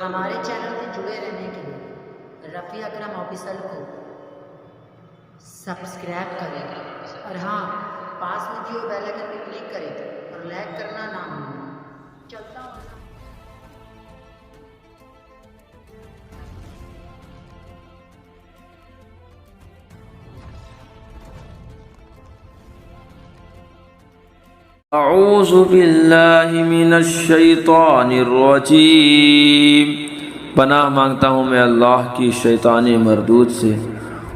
ہمارے چینل میں جڑے رہنے کے لیے رفیع اکرم آفیشل کو سبسکرائب کریں اور ہاں پاس میں جو بیل آئکن پہ کلک کریں اور لائک کرنا نہ بھولیں۔ چلتا ہوں۔ اعوذ باللہ من الشیطان الرجیم، پناہ مانگتا ہوں میں اللہ کی شیطان مردود سے۔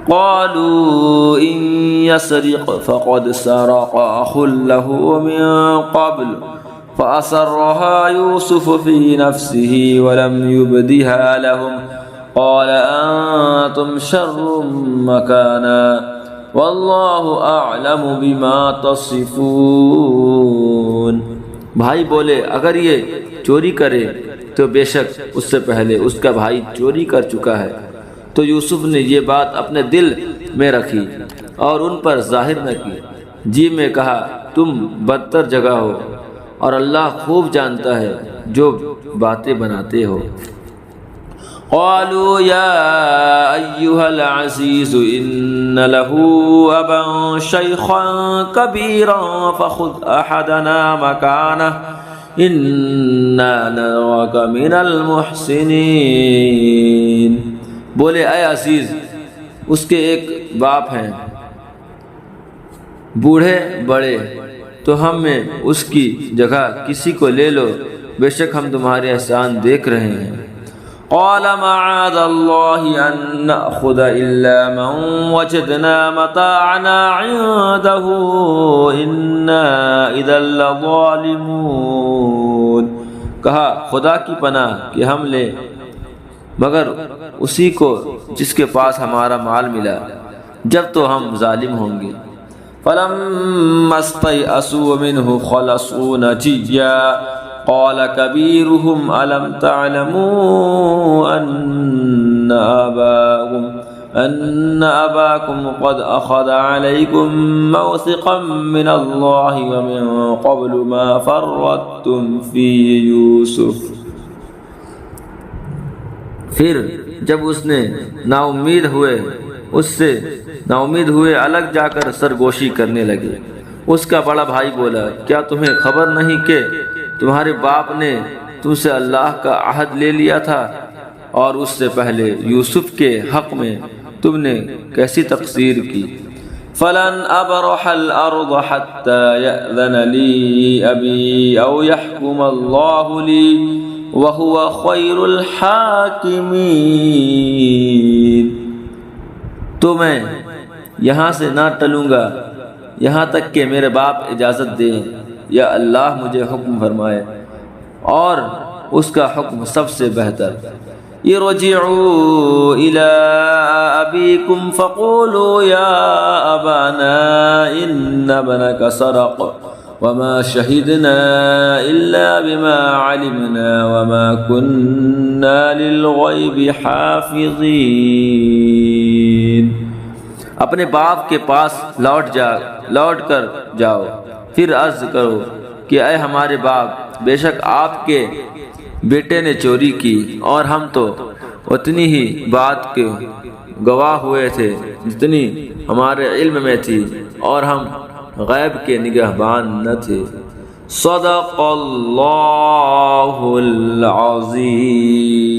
قالوا ان يسرق فقد سرق اخ له من قبل فأسرها يوسف في نفسه ولم يبدها لهم قال انتم شر مكانا واللہ اعلم بما تصفون۔ بھائی بولے اگر یہ چوری کرے تو بے شک اس سے پہلے اس کا بھائی چوری کر چکا ہے۔ تو یوسف نے یہ بات اپنے دل میں رکھی اور ان پر ظاہر نہ کی، جی میں کہا تم بدتر جگہ ہو اور اللہ خوب جانتا ہے جو باتیں بناتے ہو۔ قالوا يا أيها العزيز إن له أبا شيخا كبيرا فخذ أحدنا مكانه إنا نراك من المحسنين۔ بولے اے عزیز، اس کے ایک باپ ہیں بوڑھے بڑے، تو ہم میں اس کی جگہ کسی کو لے لو، بے شک ہم تمہارے احسان دیکھ رہے ہیں۔ قال معاذ الله أن نأخذ إلا من وجدنا متاعنا عنده إنا إذا لظالمون۔ کہا خدا کی پناہ کہ ہم لیں مگر اسی کو جس کے پاس ہمارا مال ملا، جب تو ہم ظالم ہوں گے۔ فلما استيئسوا منه خلصوا نجيا قال كبيرهم ألم تعلموا أن أباكم قد أخذ عليكم موثقا من الله ومن قبل ما فرطتم في يوسف۔ پھر جب اس نے نا امید ہوئے الگ جا کر سرگوشی کرنے لگے۔ اس کا بڑا بھائی بولا کیا تمہیں خبر نہیں کہ تمہارے باپ نے تم سے اللہ کا عہد لے لیا تھا، اور اس سے پہلے یوسف کے حق میں تم نے کیسی تقصیر کی۔ فلن ابرح الارض حتى يأذن لي ابي او يحكم الله لي وهو خير الحاكمين۔ تو میں یہاں سے نہ ٹلوں گا یہاں تک کہ میرے باپ اجازت دے یا اللہ مجھے حکم فرمائے، اور اس کا حکم سب سے بہتر۔ ارجعوا الى ابيكم فقولوا يا ابانا ان ابنك سرق وما شهدنا الا بما علمنا وما كنا للغيب حافظين۔ اپنے باپ کے پاس لوٹ کر جاؤ، پھر عرض کرو کہ اے ہمارے باپ، بے شک آپ کے بیٹے نے چوری کی اور ہم تو اتنی ہی بات کے گواہ ہوئے تھے جتنی ہمارے علم میں تھی، اور ہم غیب کے نگہبان نہ تھے۔ صدق اللہ العظیم۔